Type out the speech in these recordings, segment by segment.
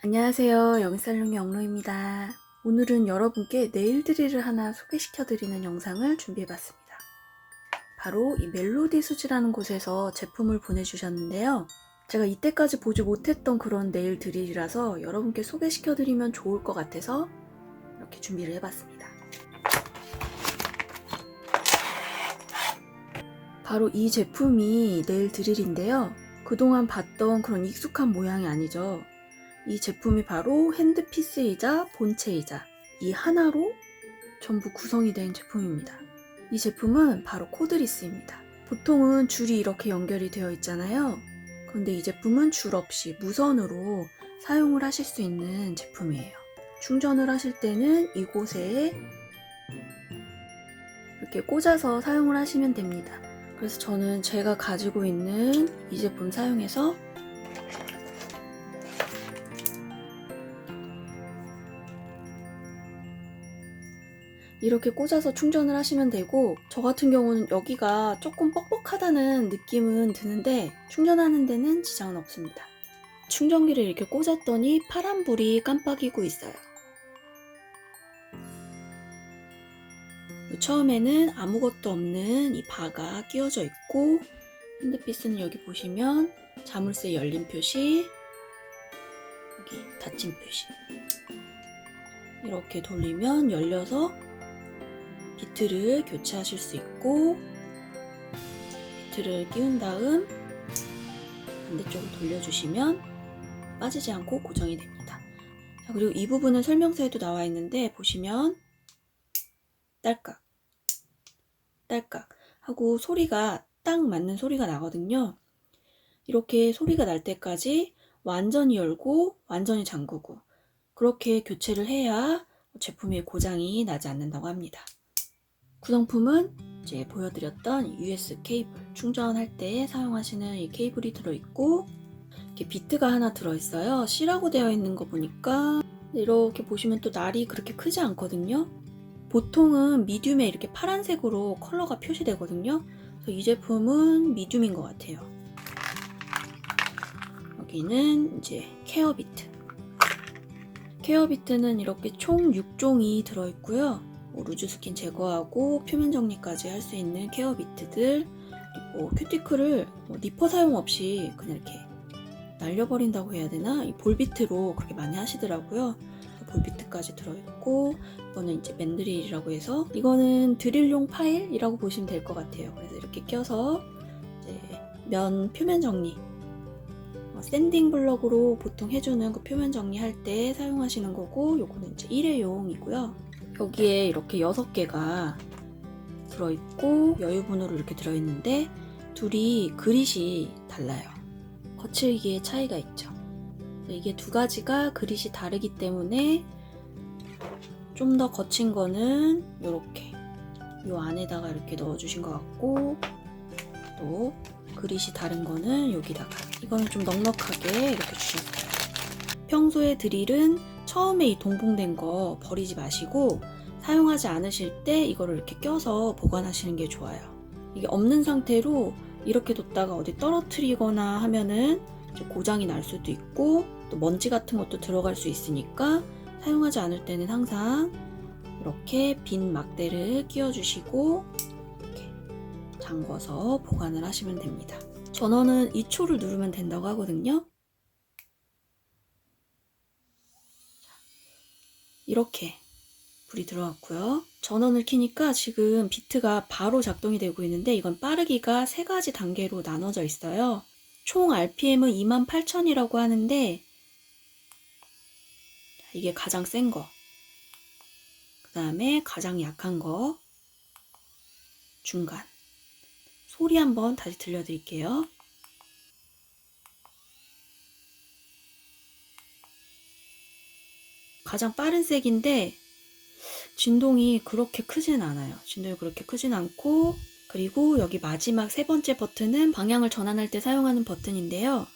안녕하세요. 영살롱이 영로입니다. 오늘은 여러분께 네일 드릴을 하나 소개시켜드리는 영상을 준비해봤습니다. 바로 이 멜로디 수지라는 곳에서 제품을 보내주셨는데요. 제가 이때까지 보지 못했던 그런 네일 드릴이라서 여러분께 소개시켜드리면 좋을 것 같아서 이렇게 준비를 해봤습니다. 바로 이 제품이 네일 드릴인데요. 그동안 봤던 그런 익숙한 모양이 아니죠. 이 제품이 바로 핸드피스이자 본체이자 이 하나로 전부 구성이 된 제품입니다. 이 제품은 바로 코드리스입니다. 보통은 줄이 이렇게 연결이 되어 있잖아요. 그런데 이 제품은 줄 없이 무선으로 사용을 하실 수 있는 제품이에요. 충전을 하실 때는 이곳에 이렇게 꽂아서 사용을 하시면 됩니다. 그래서 저는 제가 가지고 있는 이 제품 사용해서 이렇게 꽂아서 충전을 하시면 되고, 저 같은 경우는 여기가 조금 뻑뻑하다는 느낌은 드는데 충전하는 데는 지장은 없습니다. 충전기를 이렇게 꽂았더니 파란불이 깜빡이고 있어요. 처음에는 아무것도 없는 이 바가 끼워져 있고, 핸드피스는 여기 보시면 자물쇠 열린 표시, 여기 닫힌 표시, 이렇게 돌리면 열려서 비트를 교체하실 수 있고, 비트를 끼운 다음 반대쪽으로 돌려주시면 빠지지 않고 고정이 됩니다. 자, 그리고 이 부분은 설명서에도 나와 있는데 보시면 딸깍 딸깍 하고 소리가 딱 맞는 소리가 나거든요. 이렇게 소리가 날 때까지 완전히 열고 완전히 잠그고 그렇게 교체를 해야 제품의 고장이 나지 않는다고 합니다. 구성품은 이제 보여드렸던 USB 케이블, 충전할 때 사용하시는 이 케이블이 들어있고, 이렇게 비트가 하나 들어있어요. C라고 되어 있는 거 보니까 이렇게 보시면 또 날이 그렇게 크지 않거든요. 보통은 미디움에 이렇게 파란색으로 컬러가 표시되거든요. 그래서 이 제품은 미디움인 것 같아요. 여기는 이제 케어 비트. 케어 비트는 이렇게 총 6종이 들어있고요. 루즈 스킨 제거하고 표면 정리까지 할 수 있는 케어 비트들, 그리고 큐티클을 니퍼 사용 없이 그냥 이렇게 날려버린다고 해야 되나? 이 볼비트로 그렇게 많이 하시더라고요. 볼비트까지 들어있고, 이거는 이제 맨드릴이라고 해서 이거는 드릴용 파일이라고 보시면 될 것 같아요. 그래서 이렇게 껴서 이제 면 표면 정리, 샌딩 블럭으로 보통 해주는 그 표면 정리할 때 사용하시는 거고, 요거는 이제 일회용이고요. 여기에 이렇게 6개가 들어있고 여유분으로 이렇게 들어있는데 둘이 그릿이 달라요. 거칠기의 차이가 있죠. 이게 두 가지가 그릿이 다르기 때문에 좀 더 거친 거는 이렇게 이 안에다가 이렇게 넣어주신 것 같고, 또 그릿이 다른 거는 여기다가, 이거는 좀 넉넉하게 이렇게 주셨어요. 평소에 드릴은 처음에 이 동봉된 거 버리지 마시고 사용하지 않으실 때 이거를 이렇게 껴서 보관하시는 게 좋아요. 이게 없는 상태로 이렇게 뒀다가 어디 떨어뜨리거나 하면은 고장이 날 수도 있고, 또 먼지 같은 것도 들어갈 수 있으니까 사용하지 않을 때는 항상 이렇게 빈 막대를 끼워주시고 이렇게 잠궈서 보관을 하시면 됩니다. 전원은 2초를 누르면 된다고 하거든요. 이렇게 불이 들어왔고요. 전원을 켜니까 지금 비트가 바로 작동이 되고 있는데, 이건 빠르기가 3가지 단계로 나눠져 있어요. 총 RPM은 28,000이라고 하는데, 이게 가장 센 거, 그 다음에 가장 약한 거, 중간. 소리 한번 다시 들려드릴게요. 가장 빠른 색인데 진동이 그렇게 크진 않아요. 진동이 그렇게 크진 않고, 그리고 여기 마지막 3번째 버튼은 방향을 전환할 때 사용하는 버튼인데요.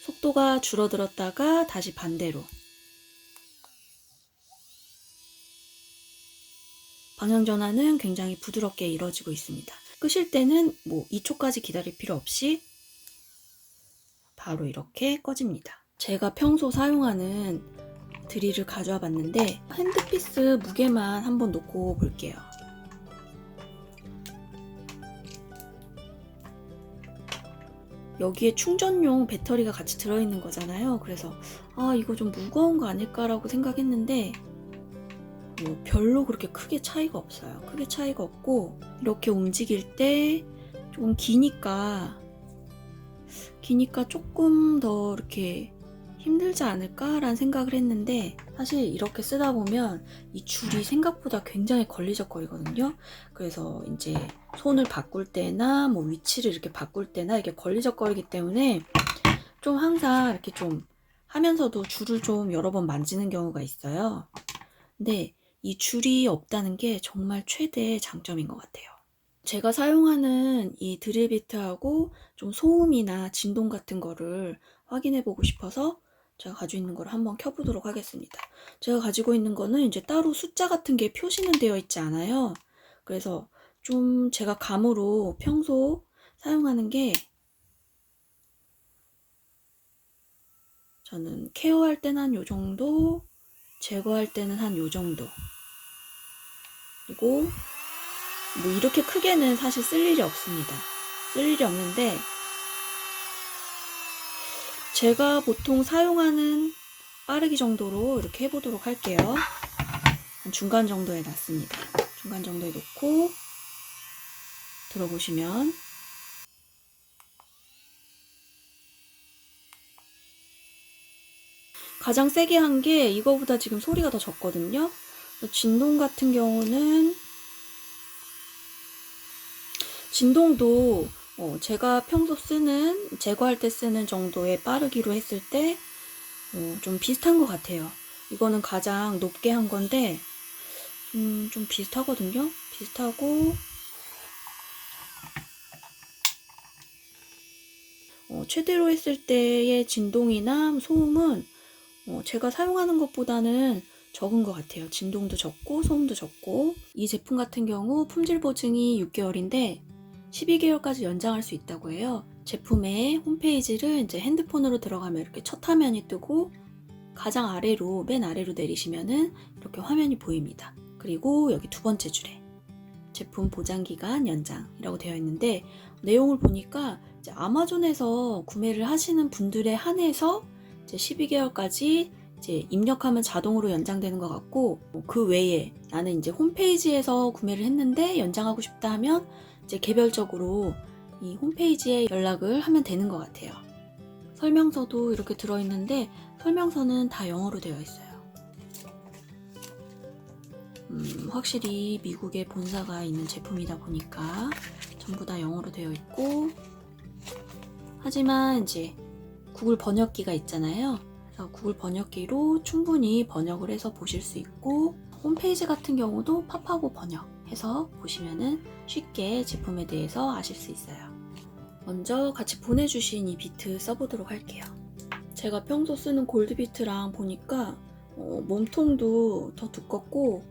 속도가 줄어들었다가 다시 반대로, 방향 전환은 굉장히 부드럽게 이루어지고 있습니다. 끄실 때는 2초까지 기다릴 필요 없이 바로 이렇게 꺼집니다. 제가 평소 사용하는 드릴을 가져와 봤는데 핸드피스 무게만 한번 놓고 볼게요. 여기에 충전용 배터리가 같이 들어있는 거잖아요. 그래서 이거 좀 무거운 거 아닐까라고 생각했는데 뭐 별로 그렇게 크게 차이가 없어요. 크게 차이가 없고 이렇게 움직일 때 조금 기니까 조금 더 이렇게 힘들지 않을까라는 생각을 했는데 사실 이렇게 쓰다 보면 이 줄이 생각보다 굉장히 걸리적거리거든요. 그래서 이제 손을 바꿀 때나 뭐 위치를 이렇게 바꿀 때나 이게 걸리적거리기 때문에 좀 항상 이렇게 좀 하면서도 줄을 좀 여러 번 만지는 경우가 있어요. 근데 이 줄이 없다는 게 정말 최대의 장점인 것 같아요. 제가 사용하는 이 드릴비트하고 좀 소음이나 진동 같은 거를 확인해 보고 싶어서 제가 가지고 있는 걸 한번 켜보도록 하겠습니다. 제가 가지고 있는 거는 이제 따로 숫자 같은 게 표시는 되어 있지 않아요. 그래서 좀 제가 감으로 평소 사용하는 게 저는 케어할 때는 한 요 정도, 제거할 때는 한 요 정도. 그리고 뭐 이렇게 크게는 사실 쓸 일이 없습니다. 쓸 일이 없는데 제가 보통 사용하는 빠르기 정도로 이렇게 해보도록 할게요. 한 중간 정도에 놨습니다. 중간 정도에 놓고 들어보시면 가장 세게 한 게 이거보다 지금 소리가 더 적거든요. 진동 같은 경우는 진동도 제가 평소 쓰는 제거할 때 쓰는 정도의 빠르기로 했을 때 좀 비슷한 것 같아요. 이거는 가장 높게 한 건데 좀 비슷하거든요. 비슷하고 최대로 했을 때의 진동이나 소음은 제가 사용하는 것보다는 적은 것 같아요. 진동도 적고 소음도 적고. 이 제품 같은 경우 품질 보증이 6개월인데 12개월까지 연장할 수 있다고 해요. 제품의 홈페이지를 이제 핸드폰으로 들어가면 이렇게 첫 화면이 뜨고 가장 아래로 맨 아래로 내리시면은 이렇게 화면이 보입니다. 그리고 여기 두 번째 줄에 제품 보장기간 연장이라고 되어 있는데 내용을 보니까 이제 아마존에서 구매를 하시는 분들에 한해서 이제 12개월까지 이제 입력하면 자동으로 연장되는 것 같고 그 외에 나는 이제 홈페이지에서 구매를 했는데 연장하고 싶다 하면 이제 개별적으로 이 홈페이지에 연락을 하면 되는 것 같아요. 설명서도 이렇게 들어있는데 설명서는 다 영어로 되어 있어요. 확실히 미국에 본사가 있는 제품이다 보니까 전부 다 영어로 되어 있고 하지만 이제 구글 번역기가 있잖아요. 그래서 구글 번역기로 충분히 번역을 해서 보실 수 있고 홈페이지 같은 경우도 팝하고 번역해서 보시면은 쉽게 제품에 대해서 아실 수 있어요. 먼저 같이 보내주신 이 비트 써보도록 할게요. 제가 평소 쓰는 골드비트랑 보니까 몸통도 더 두껍고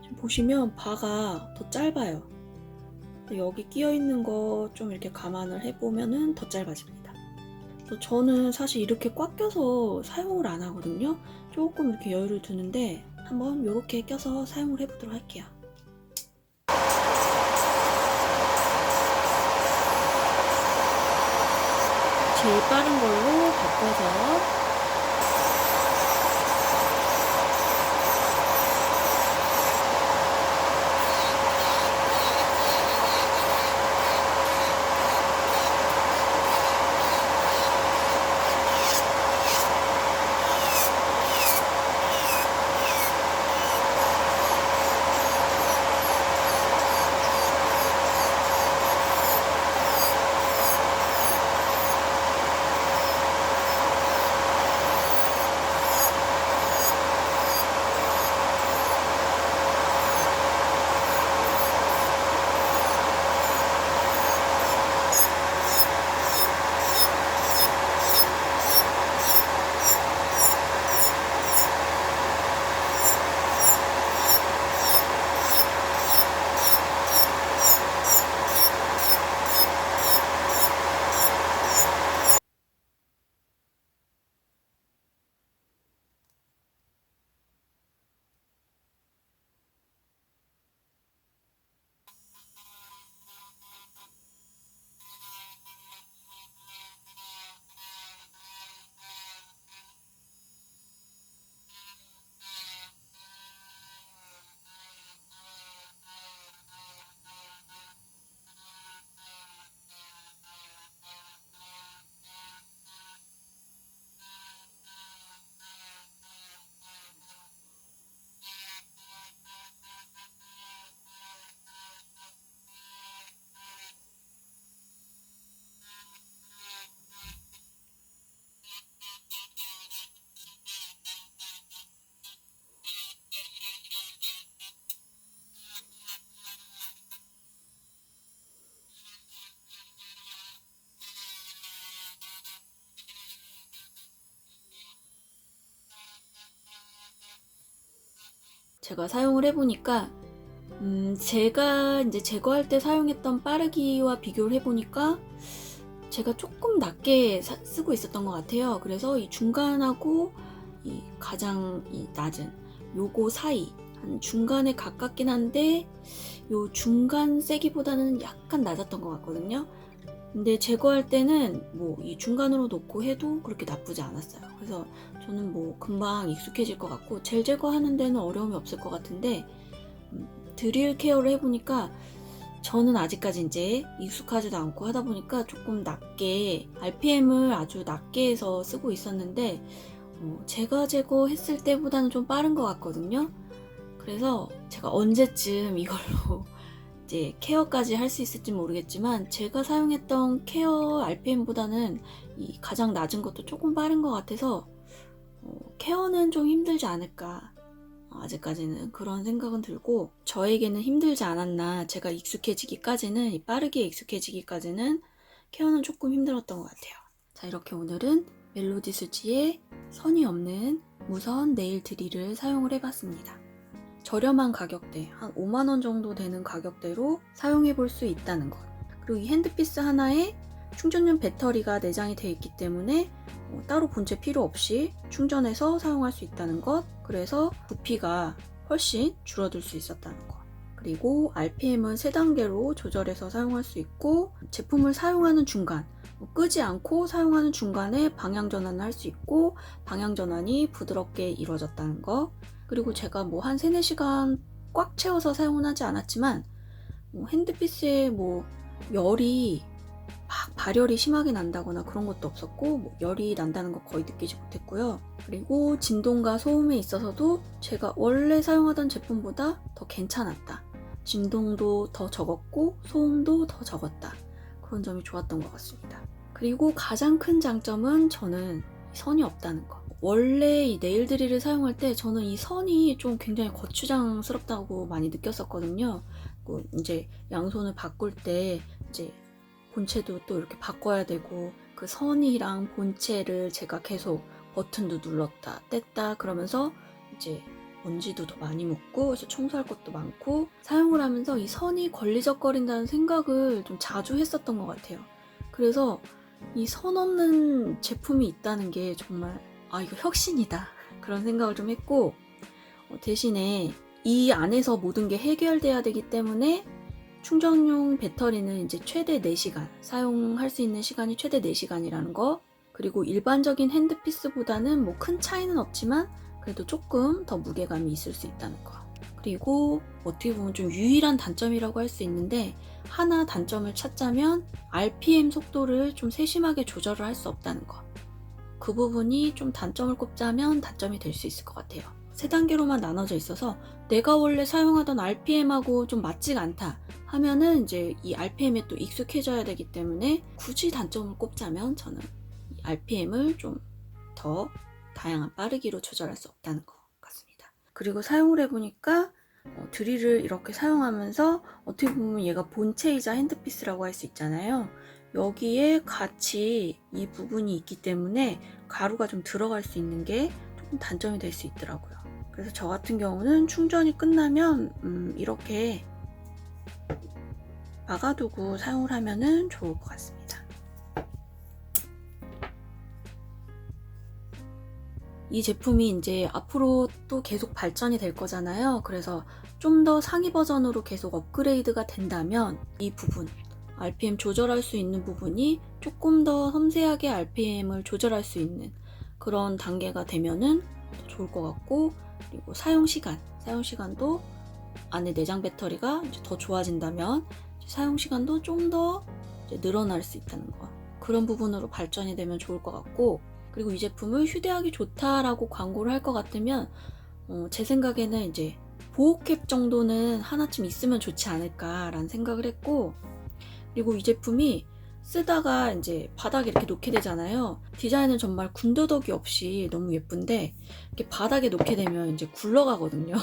지금 보시면 바가 더 짧아요. 여기 끼어 있는 거 좀 이렇게 감안을 해보면은 더 짧아집니다. 저는 사실 이렇게 꽉 껴서 사용을 안 하거든요. 조금 이렇게 여유를 두는데 한번 이렇게 껴서 사용을 해보도록 할게요. 제일 빠른 걸로 바꿔서 제가 사용을 해보니까 제가 이제 제거할 때 사용했던 빠르기와 비교를 해보니까 제가 조금 낮게 쓰고 있었던 것 같아요. 그래서 이 중간하고 이 가장 낮은 요거 사이 한 중간에 가깝긴 한데 요 중간 세기보다는 약간 낮았던 것 같거든요. 근데 제거할 때는 뭐 이 중간으로 놓고 해도 그렇게 나쁘지 않았어요. 그래서 저는 뭐 금방 익숙해질 것 같고 젤 제거하는 데는 어려움이 없을 것 같은데 드릴 케어를 해보니까 저는 아직까지 이제 익숙하지도 않고 하다 보니까 조금 낮게 RPM을 아주 낮게 해서 쓰고 있었는데 제가 제거했을 때보다는 좀 빠른 것 같거든요. 그래서 제가 언제쯤 이걸로 이제 케어까지 할 수 있을지 모르겠지만 제가 사용했던 케어 RPM보다는 이 가장 낮은 것도 조금 빠른 것 같아서 케어는 좀 힘들지 않을까 아직까지는 그런 생각은 들고 저에게는 힘들지 않았나 제가 익숙해지기까지는 빠르게 익숙해지기까지는 케어는 조금 힘들었던 것 같아요. 자 이렇게 오늘은 멜로디 수지의 선이 없는 무선 네일 드릴을 사용을 해봤습니다. 저렴한 가격대 한 5만원 정도 되는 가격대로 사용해 볼 수 있다는 것 그리고 이 핸드피스 하나에 충전용 배터리가 내장이 되어 있기 때문에 따로 본체 필요 없이 충전해서 사용할 수 있다는 것 그래서 부피가 훨씬 줄어들 수 있었다는 것 그리고 RPM은 3단계로 조절해서 사용할 수 있고 제품을 사용하는 중간 끄지 않고 사용하는 중간에 방향 전환을 할 수 있고 방향 전환이 부드럽게 이루어졌다는 것 그리고 제가 뭐 한 3, 4시간 꽉 채워서 사용은 하지 않았지만 핸드피스에 뭐 열이 막 발열이 심하게 난다거나 그런 것도 없었고 열이 난다는 거 거의 느끼지 못했고요. 그리고 진동과 소음에 있어서도 제가 원래 사용하던 제품보다 더 괜찮았다. 진동도 더 적었고 소음도 더 적었다. 그런 점이 좋았던 것 같습니다. 그리고 가장 큰 장점은 저는 선이 없다는 거. 원래 이 네일 드릴을 사용할 때 저는 이 선이 좀 굉장히 거추장스럽다고 많이 느꼈었거든요. 이제 양손을 바꿀 때 이제 본체도 또 이렇게 바꿔야 되고 그 선이랑 본체를 제가 계속 버튼도 눌렀다 뗐다 그러면서 이제 먼지도 더 많이 묻고 그래서 청소할 것도 많고 사용을 하면서 이 선이 걸리적거린다는 생각을 좀 자주 했었던 것 같아요. 그래서 이 선 없는 제품이 있다는 게 정말 이거 혁신이다 그런 생각을 좀 했고 대신에 이 안에서 모든 게 해결돼야 되기 때문에 충전용 배터리는 이제 최대 4시간 사용할 수 있는 시간이 최대 4시간이라는 거 그리고 일반적인 핸드피스보다는 뭐 큰 차이는 없지만 그래도 조금 더 무게감이 있을 수 있다는 거 그리고 어떻게 보면 좀 유일한 단점이라고 할 수 있는데 하나 단점을 찾자면 RPM 속도를 좀 세심하게 조절을 할 수 없다는 거 그 부분이 좀 단점을 꼽자면 단점이 될 수 있을 것 같아요. 3단계로만 나눠져 있어서 내가 원래 사용하던 RPM하고 좀 맞지가 않다 하면은 이제 이 RPM에 또 익숙해져야 되기 때문에 굳이 단점을 꼽자면 저는 이 RPM을 좀 더 다양한 빠르기로 조절할 수 없다는 것 같습니다. 그리고 사용을 해보니까 드릴을 이렇게 사용하면서 어떻게 보면 얘가 본체이자 핸드피스라고 할 수 있잖아요. 여기에 같이 이 부분이 있기 때문에 가루가 좀 들어갈 수 있는 게 조금 단점이 될 수 있더라고요. 그래서 저 같은 경우는 충전이 끝나면 이렇게 막아두고 사용을 하면 좋을 것 같습니다. 이 제품이 이제 앞으로 또 계속 발전이 될 거잖아요. 그래서 좀 더 상위 버전으로 계속 업그레이드가 된다면 이 부분 RPM 조절할 수 있는 부분이 조금 더 섬세하게 RPM을 조절할 수 있는 그런 단계가 되면은 더 좋을 것 같고 그리고 사용시간도 안에 내장 배터리가 이제 더 좋아진다면 사용시간도 좀 더 늘어날 수 있다는 거 그런 부분으로 발전이 되면 좋을 것 같고 그리고 이 제품을 휴대하기 좋다라고 광고를 할 것 같으면 제 생각에는 이제 보호캡 정도는 하나쯤 있으면 좋지 않을까라는 생각을 했고 그리고 이 제품이 쓰다가 이제 바닥에 이렇게 놓게 되잖아요. 디자인은 정말 군더더기 없이 너무 예쁜데 이렇게 바닥에 놓게 되면 이제 굴러가거든요.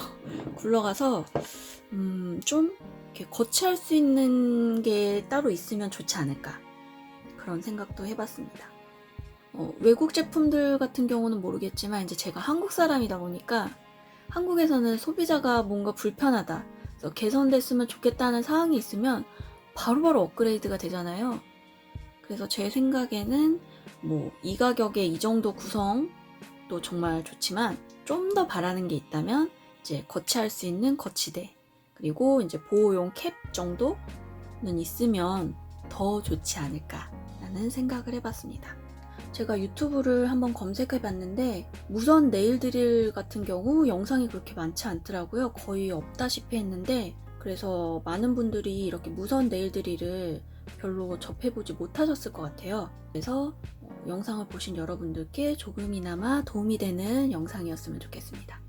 굴러가서 좀 이렇게 거치할 수 있는 게 따로 있으면 좋지 않을까 그런 생각도 해봤습니다. 외국 제품들 같은 경우는 모르겠지만 이제 제가 한국 사람이다 보니까 한국에서는 소비자가 뭔가 불편하다, 그래서 개선됐으면 좋겠다는 사항이 있으면 바로바로 업그레이드가 되잖아요. 그래서 제 생각에는 뭐 이 가격에 이 정도 구성도 정말 좋지만 좀 더 바라는 게 있다면 이제 거치할 수 있는 거치대, 그리고 이제 보호용 캡 정도는 있으면 더 좋지 않을까라는 생각을 해봤습니다. 제가 유튜브를 한번 검색해 봤는데 무선 네일 드릴 같은 경우 영상이 그렇게 많지 않더라고요. 거의 없다시피 했는데, 그래서 많은 분들이 이렇게 무선 네일 드릴을 별로 접해보지 못하셨을 것 같아요. 그래서 영상을 보신 여러분들께 조금이나마 도움이 되는 영상이었으면 좋겠습니다.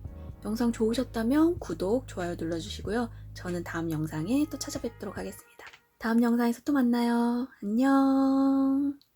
영상 좋으셨다면 구독, 좋아요 눌러주시고요. 저는 다음 영상에 또 찾아뵙도록 하겠습니다. 다음 영상에서 또 만나요. 안녕.